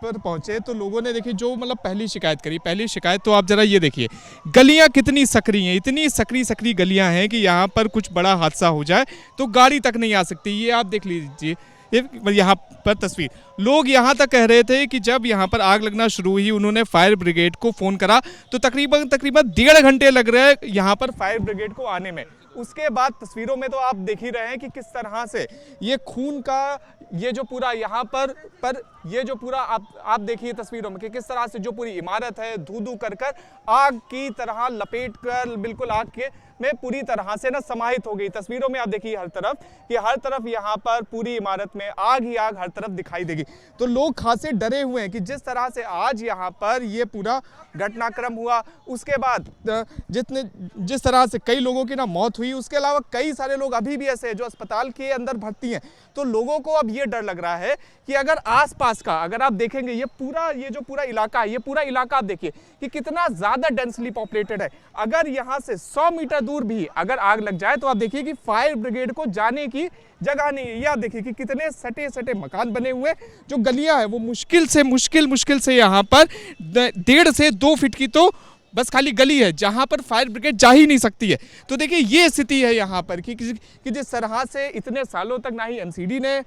पर पहुंचे तो लोगों ने देखिए जो मतलब पहली शिकायत तो आप जरा ये देखिए, गलियां कितनी सकरी हैं, इतनी सकरी गलियां हैं कि यहाँ पर कुछ बड़ा हादसा हो जाए तो गाड़ी तक नहीं आ सकती। ये आप देख लीजिए, ये यहाँ पर तस्वीर, लोग यहाँ तक कह रहे थे कि जब यहाँ पर आग लगना शुरू हुई उन्होंने फायर ब्रिगेड को फ़ोन करा तो तकरीबन 1.5 घंटे लग रहे हैं यहाँ पर फायर ब्रिगेड को आने में। उसके बाद तस्वीरों में तो आप देख ही रहे हैं कि किस तरह से ये खून का ये जो पूरा यहाँ पर ये जो पूरा आप देखिए तस्वीरों में कि किस तरह से जो पूरी इमारत है धू कर आग की तरह लपेट कर बिल्कुल आग के में पूरी तरह से ना समाहित हो गई। तस्वीरों में आप देखिए हर तरफ यहाँ पर पूरी इमारत में आग ही आग हर तरफ दिखाई देगी। तो लोग खासे डरे हुए हैं कि जिस तरह से आज यहाँ पर ये पूरा घटनाक्रम हुआ, उसके बाद जिस तरह से कई लोगों की ना मौत हुई, उसके अलावा कई सारे लोग अभी भी ऐसे हैं जो अस्पताल के अंदर भर्ती हैं। तो लोगों को अब ये डर लग रहा है कि अगर आसपास का अगर आप देखेंगे ये जो पूरा इलाका है, ये पूरा इलाका आप देखिए कि कितना ज्यादा डेंसली पॉपुलेटेड है। अगर यहाँ से 100 मीटर दूर भी अगर आग लग जाए तो आप देखिए कि फायर ब्रिगेड को जाने की जगह नहीं है। ये आप देखिए कि कितने सटे मकान बने हुए, जो गलियां है वो मुश्किल से यहाँ पर 1.5 से 2 फीट की तो बस खाली गली है जहां पर फायर ब्रिगेड जा ही नहीं सकती है। तो देखिए ये स्थिति है यहाँ पर कि जिस तरह से इतने सालों तक ना ही एनसीडी ने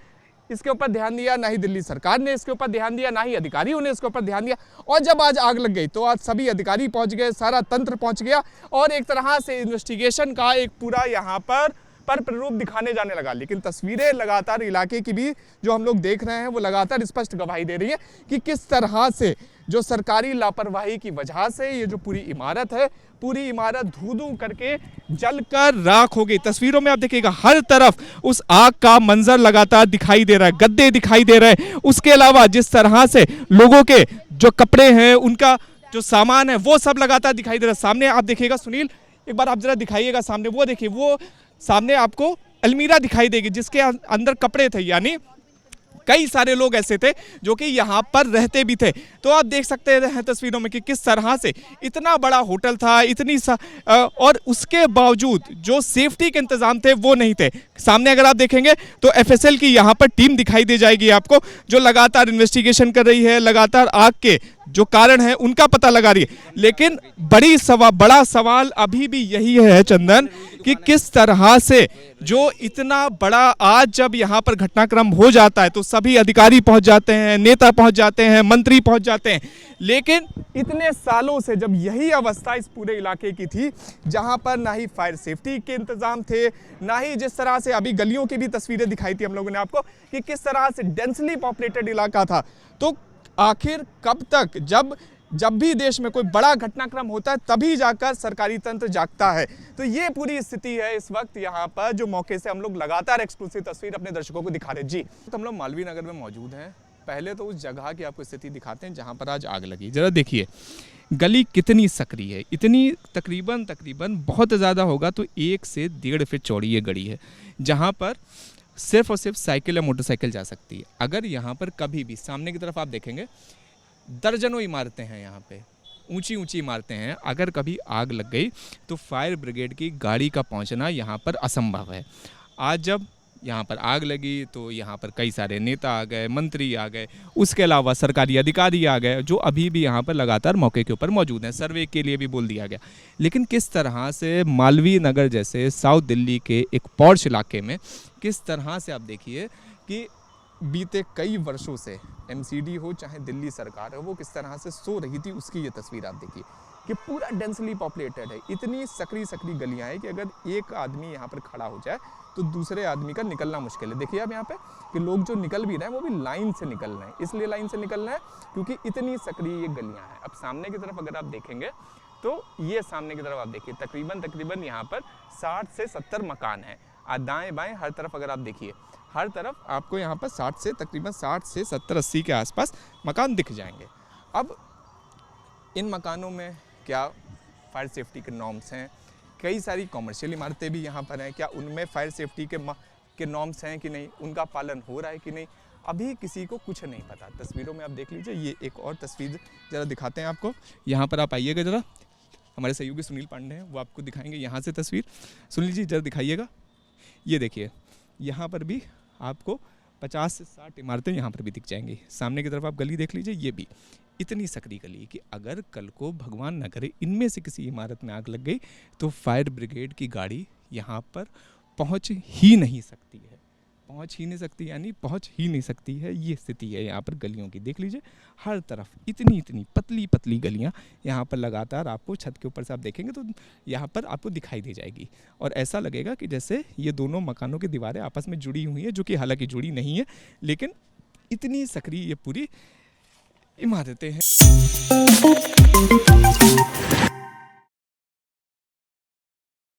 इसके ऊपर ध्यान दिया, ना ही दिल्ली सरकार ने इसके ऊपर ध्यान दिया, ना ही अधिकारियों ने इसके ऊपर ध्यान दिया, और जब आज आग लग गई तो आज सभी अधिकारी पहुंच गए, सारा तंत्र पहुंच गया और एक तरह से इन्वेस्टिगेशन का एक पूरा यहाँ पर प्ररूप दिखाने जाने लगा। लेकिन तस्वीरें लगातार इलाके की भी जो हम लोग देख रहे हैं वो लगातार स्पष्ट गवाही दे रही है कि किस तरह से जो सरकारी लापरवाही की वजह से ये जो पूरी इमारत है, पूरी इमारत धू करके जलकर राख हो गई। तस्वीरों में आप देखिएगा हर तरफ उस आग का मंजर लगातार दिखाई दे रहा है, गद्दे दिखाई दे रहे हैं। उसके अलावा जिस तरह से लोगों के जो कपड़े हैं, उनका जो सामान है वो सब लगातार दिखाई दे रहा है। सामने आप देखिएगा सुनील, एक बार आप जरा दिखाइएगा सामने, वो देखिए वो सामने आपको अलमीरा दिखाई देगी जिसके अंदर कपड़े थे, यानी कई सारे लोग ऐसे थे जो कि यहाँ पर रहते भी थे। तो आप देख सकते हैं तस्वीरों में कि किस तरह से इतना बड़ा होटल था, और उसके बावजूद जो सेफ्टी के इंतजाम थे वो नहीं थे। सामने अगर आप देखेंगे तो एफएसएल की यहाँ पर टीम दिखाई दे जाएगी आपको, जो लगातार इन्वेस्टिगेशन कर रही है, लगातार आग के जो कारण है उनका पता लगा रही है। लेकिन बड़ा सवाल अभी भी यही है चंदन कि किस तरह से जो इतना बड़ा आज जब यहाँ पर घटनाक्रम हो जाता है तो सभी अधिकारी पहुंच जाते हैं, नेता पहुंच जाते हैं, मंत्री पहुंच जाते हैं, लेकिन इतने सालों से जब यही अवस्था इस पूरे इलाके की थी जहां पर ना ही फायर सेफ्टी के इंतजाम थे, ना ही जिस तरह से अभी गलियों की भी तस्वीरें दिखाई थी हम लोगों ने आपको कि किस तरह से डेंसली पॉपुलेटेड इलाका था। तो आखिर कब तक, जब भी देश में कोई बड़ा घटनाक्रम होता है तभी जाकर सरकारी तंत्र जागता है। तो ये पूरी स्थिति है इस वक्त यहाँ पर, जो मौके से हम लोग लगातार एक्सक्लूसिव तस्वीर अपने दर्शकों को दिखा रहे हैं। जी, तो हम लोग मालवीय नगर में मौजूद हैं। पहले तो उस जगह की आपको स्थिति दिखाते हैं जहाँ पर आज आग लगी। जरा देखिए गली कितनी सक्रिय है, इतनी तकरीबन बहुत ज़्यादा होगा तो 1 से 1.5 फीट चौड़ी ये गली है जहाँ पर सिर्फ और सिर्फ साइकिल या मोटरसाइकिल जा सकती है। अगर यहाँ पर कभी भी सामने की तरफ आप देखेंगे दर्जनों इमारतें हैं, यहाँ पे ऊंची इमारतें हैं, अगर कभी आग लग गई तो फायर ब्रिगेड की गाड़ी का पहुँचना यहाँ पर असंभव है। आज जब यहाँ पर आग लगी तो यहाँ पर कई सारे नेता आ गए, मंत्री आ गए, उसके अलावा सरकारी अधिकारी आ गए जो अभी भी यहाँ पर लगातार मौके के ऊपर मौजूद हैं। सर्वे के लिए भी बोल दिया गया। लेकिन किस तरह से मालवीय नगर जैसे साउथ दिल्ली के एक पॉश इलाके में किस तरह से आप देखिए कि बीते कई वर्षों से एमसीडी हो चाहे दिल्ली सरकार हो वो किस तरह से सो रही थी, उसकी ये तस्वीर आप देखिए कि पूरा डेंसली पॉपुलेटेड है। इतनी सकरी गलियां हैं कि अगर एक आदमी यहाँ पर खड़ा हो जाए तो दूसरे आदमी का निकलना मुश्किल है। देखिए आप यहाँ पे कि लोग जो निकल भी रहे हैं वो भी लाइन से निकल रहे हैं। इसलिए लाइन से निकल रहे हैं क्योंकि इतनी सक्रिय ये गलियां हैं। अब सामने की तरफ अगर आप देखेंगे तो ये सामने की तरफ आप देखिए तकरीबन यहाँ पर 60 से 70 मकान हैं। दाएं बाएं हर तरफ अगर आप देखिए, हर तरफ आपको यहाँ पर 60 से 70 80 के आसपास मकान दिख जाएंगे। अब इन मकानों में क्या फायर सेफ्टी के नॉर्म्स हैं? कई सारी कॉमर्शियल इमारतें भी यहाँ पर हैं, क्या उनमें फायर सेफ्टी के नॉर्म्स हैं कि नहीं, उनका पालन हो रहा है कि नहीं, अभी किसी को कुछ नहीं पता। तस्वीरों में आप देख लीजिए, ये एक और तस्वीर ज़रा दिखाते हैं आपको। यहाँ पर आप आइएगा ज़रा, हमारे सहयोगी सुनील पांडे हैं, वो आपको दिखाएंगे यहाँ से तस्वीर। सुनील जी ज़रा दिखाइएगा, ये देखिए यहाँ पर भी आपको 50 से 60 इमारतें यहाँ पर भी दिख जाएंगी। सामने की तरफ आप गली देख लीजिए, ये भी इतनी सकरी गली है कि अगर कल को भगवान न करे इनमें से किसी इमारत में आग लग गई तो फायर ब्रिगेड की गाड़ी यहाँ पर पहुँच ही नहीं सकती है। पहुँच ही नहीं सकती यानी पहुँच ही नहीं सकती है, ये स्थिति है यहाँ पर गलियों की। देख लीजिए हर तरफ इतनी इतनी पतली पतली गलियाँ यहाँ पर लगातार आपको छत के ऊपर से आप देखेंगे तो यहाँ पर आपको दिखाई दे जाएगी और ऐसा लगेगा कि जैसे ये दोनों मकानों की दीवारें आपस में जुड़ी हुई हैं, जो कि हालांकि जुड़ी नहीं है, लेकिन इतनी सक्रिय ये पूरी इमारतें हैं।